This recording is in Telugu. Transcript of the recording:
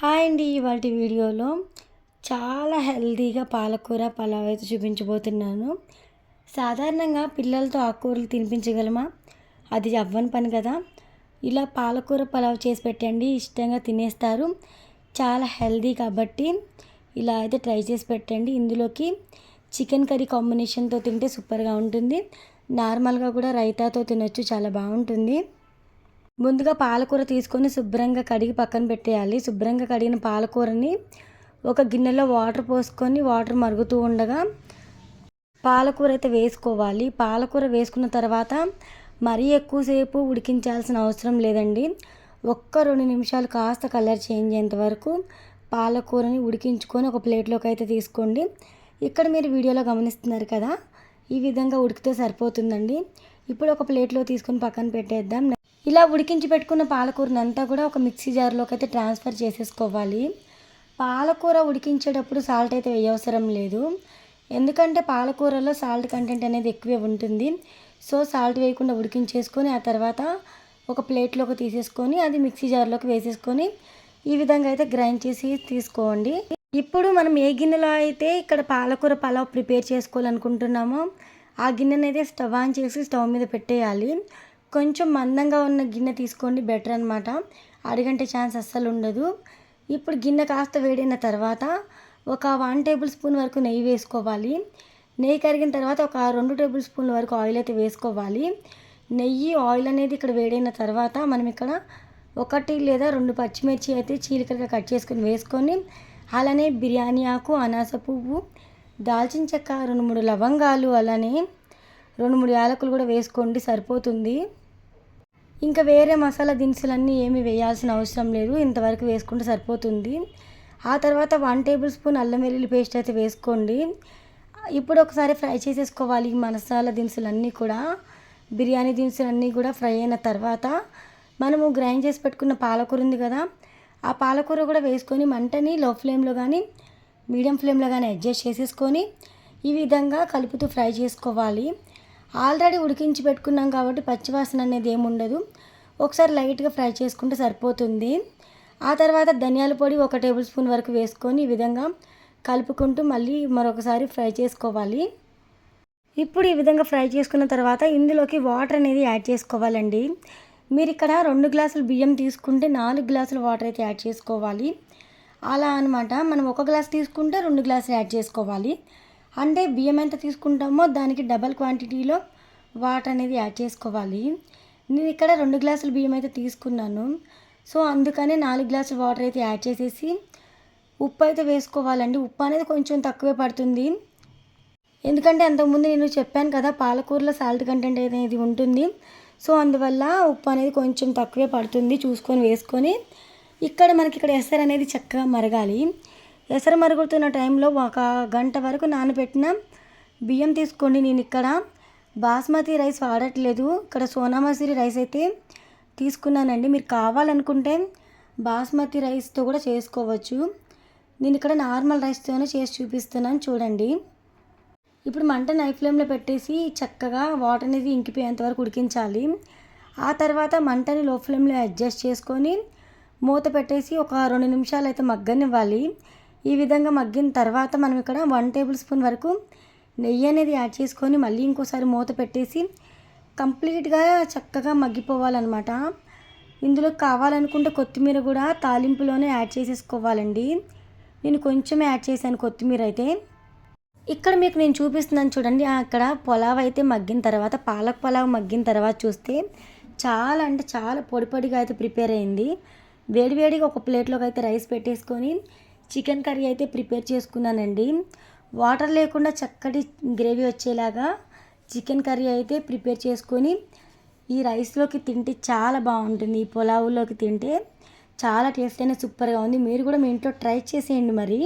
హాయ్ అండి. ఇవాల్టి వీడియోలో చాలా హెల్తీగా పాలకూర పలావ్ అయితే చూపించబోతున్నాను. సాధారణంగా పిల్లలతో ఆకుకూరలు తినిపించగలమా? అది అవ్వని పని కదా. ఇలా పాలకూర పలావ్ చేసి పెట్టండి, ఇష్టంగా తినేస్తారు. చాలా హెల్తీ కాబట్టి ఇలా అయితే ట్రై చేసి పెట్టండి. ఇందులోకి చికెన్ కర్రీ కాంబినేషన్తో తింటే సూపర్గా ఉంటుంది. నార్మల్గా కూడా రైతాతో తినొచ్చు, చాలా బాగుంటుంది. ముందుగా పాలకూర తీసుకొని శుభ్రంగా కడిగి పక్కన పెట్టేయాలి. శుభ్రంగా కడిగిన పాలకూరని ఒక గిన్నెలో వాటర్ పోసుకొని వాటర్ మరుగుతూ ఉండగా పాలకూర అయితే వేసుకోవాలి. పాలకూర వేసుకున్న తర్వాత మరీ ఎక్కువసేపు ఉడికించాల్సిన అవసరం లేదండి. 1-2 నిమిషాలు కాస్త కలర్ చేంజ్ అయ్యేంత వరకు పాలకూరని ఉడికించుకొని ఒక ప్లేట్లోకి అయితే తీసుకోండి. ఇక్కడ మీరు వీడియోలో గమనిస్తున్నారు కదా, ఈ విధంగా ఉడికితే సరిపోతుందండి. ఇప్పుడు ఒక ప్లేట్లో తీసుకొని పక్కన పెట్టేద్దాం. ఇలా ఉడికించి పెట్టుకున్న పాలకూరని అంతా కూడా ఒక మిక్సీ జార్లోకి అయితే ట్రాన్స్ఫర్ చేసేసుకోవాలి. పాలకూర ఉడికించేటప్పుడు సాల్ట్ అయితే వేయవసరం లేదు, ఎందుకంటే పాలకూరలో సాల్ట్ కంటెంట్ అనేది ఎక్కువే ఉంటుంది. సో సాల్ట్ వేయకుండా ఉడికించేసుకొని ఆ తర్వాత ఒక ప్లేట్లోకి తీసేసుకొని అది మిక్సీ జార్లోకి వేసేసుకొని ఈ విధంగా అయితే గ్రైండ్ చేసి తీసుకోండి. ఇప్పుడు మనం ఏ గిన్నెలో అయితే ఇక్కడ పాలకూర పలావ్ ప్రిపేర్ చేసుకోవాలనుకుంటున్నామో ఆ గిన్నెని అయితే స్టవ్ ఆన్ చేసి స్టవ్ మీద పెట్టేయాలి. కొంచెం మందంగా ఉన్న గిన్నె తీసుకోండి, బెటర్ అనమాట. అడిగంటే ఛాన్స్ అస్సలు ఉండదు. ఇప్పుడు గిన్నె కాస్త వేడైన తర్వాత ఒక 1 టేబుల్ స్పూన్ వరకు నెయ్యి వేసుకోవాలి. నెయ్యి కరిగిన తర్వాత ఒక 2 టేబుల్ స్పూన్ల వరకు ఆయిల్ అయితే వేసుకోవాలి. నెయ్యి ఆయిల్ అనేది ఇక్కడ వేడైన తర్వాత మనం ఇక్కడ 1 లేదా 2 పచ్చిమిర్చి అయితే చీలికలుగా కట్ చేసుకొని వేసుకొని, అలానే బిర్యానీ ఆకు, అనాస పువ్వు, దాల్చిన చెక్క, 2-3 లవంగాలు, అలానే 2-3 యాలకులు కూడా వేసుకోండి, సరిపోతుంది. ఇంకా వేరే మసాలా దినుసులన్నీ ఏమి వేయాల్సిన అవసరం లేదు, ఇంతవరకు వేసుకుంటే సరిపోతుంది. ఆ తర్వాత 1 టేబుల్ స్పూన్ అల్లం వెల్లుల్లి పేస్ట్ అయితే వేసుకోండి. ఇప్పుడు ఒకసారి ఫ్రై చేసేసుకోవాలి. ఈ మసాలా దినుసులన్నీ కూడా, బిర్యానీ దినుసులన్నీ కూడా ఫ్రై అయిన తర్వాత మనము గ్రైండ్ చేసి పెట్టుకున్న పాలకూర ఉంది కదా, ఆ పాలకూర కూడా వేసుకొని మంటని లో ఫ్లేమ్లో కానీ మీడియం ఫ్లేమ్లో కానీ అడ్జస్ట్ చేసేసుకొని ఈ విధంగా కలుపుతూ ఫ్రై చేసుకోవాలి. ఆల్రెడీ ఉడికించి పెట్టుకున్నాం కాబట్టి పచ్చివాసన అనేది ఏముండదు. ఒకసారి లైట్గా ఫ్రై చేసుకుంటే సరిపోతుంది. ఆ తర్వాత ధనియాల పొడి 1 టేబుల్ స్పూన్ వరకు వేసుకొని ఈ విధంగా కలుపుకుంటూ మళ్ళీ మరొకసారి ఫ్రై చేసుకోవాలి. ఇప్పుడు ఈ విధంగా ఫ్రై చేసుకున్న తర్వాత ఇందులోకి వాటర్ అనేది యాడ్ చేసుకోవాలండి. మీరు ఇక్కడ 2 గ్లాసులు బియ్యం తీసుకుంటే 4 గ్లాసుల వాటర్ అయితే యాడ్ చేసుకోవాలి. అలా అనమాట. మనం 1 గ్లాస్ తీసుకుంటే 2 గ్లాసులు యాడ్ చేసుకోవాలి. అంటే బియ్యం ఎంత తీసుకుంటామో దానికి డబల్ క్వాంటిటీలో వాటర్ అనేది యాడ్ చేసుకోవాలి. నేను ఇక్కడ 2 గ్లాసుల బియ్యం అయితే తీసుకున్నాను. సో అందుకనే 4 గ్లాసుల వాటర్ అయితే యాడ్ చేసేసి ఉప్పు అయితే వేసుకోవాలండి. ఉప్పు అనేది కొంచెం తక్కువే పడుతుంది, ఎందుకంటే అంతకుముందు నేను చెప్పాను కదా పాలకూరలో సాల్ట్ కంటెంట్ అనేది ఉంటుంది. సో అందువల్ల ఉప్పు అనేది కొంచెం తక్కువే పడుతుంది, చూసుకొని వేసుకొని. ఇక్కడ ఎసరు అనేది చక్కగా మరగాలి. ఎసరు మరుగుతున్న టైంలో 1 గంట వరకు నానబెట్టిన బియ్యం తీసుకోండి. నేను ఇక్కడ బాస్మతి రైస్ వాడట్లేదు, ఇక్కడ సోనా మసూరి రైస్ అయితే తీసుకున్నానండి. మీరు కావాలనుకుంటే బాస్మతి రైస్తో కూడా చేసుకోవచ్చు. నేను ఇక్కడ నార్మల్ రైస్తోనే చేసి చూపిస్తున్నాను, చూడండి. ఇప్పుడు మంట హై ఫ్లేమ్లో పెట్టేసి చక్కగా వాటర్ అనేది ఇంకిపోయేంత వరకు ఉడికించాలి. ఆ తర్వాత మంటని లో ఫ్లేమ్లో అడ్జస్ట్ చేసుకొని మూత పెట్టేసి ఒక 2 నిమిషాలు అయితే మగ్గనివ్వాలి. ఈ విధంగా మగ్గిన తర్వాత మనం ఇక్కడ 1 టేబుల్ స్పూన్ వరకు నెయ్యి అనేది యాడ్ చేసుకొని మళ్ళీ ఇంకోసారి మూత పెట్టేసి కంప్లీట్గా చక్కగా మగ్గిపోవాలన్నమాట. ఇందులో కావాలనుకుంటే కొత్తిమీర కూడా తాలింపులోనే యాడ్ చేసేసుకోవాలండి. నేను కొంచెం యాడ్ చేశాను కొత్తిమీర అయితే. ఇక్కడ మీకు నేను చూపిస్తున్నాను చూడండి. అక్కడ పులావ్ అయితే మగ్గిన తర్వాత, పాలక్ పులావ్ మగ్గిన తర్వాత చూస్తే చాలా అంటే చాలా పొడి పొడిగా అయితే ప్రిపేర్ అయింది. వేడివేడిగా ఒక ప్లేట్లోకి అయితే రైస్ పెట్టేసుకొని చికెన్ కర్రీ అయితే ప్రిపేర్ చేసుకున్నానండి. వాటర్ లేకుండా చక్కటి గ్రేవీ వచ్చేలాగా చికెన్ కర్రీ అయితే ప్రిపేర్ చేసుకొని ఈ రైస్లోకి తింటే చాలా బాగుంటుంది. ఈ పులావులోకి తింటే చాలా టేస్ట్ అనేది సూపర్గా ఉంది. మీరు కూడా మీ ఇంట్లో ట్రై చేసేయండి మరి.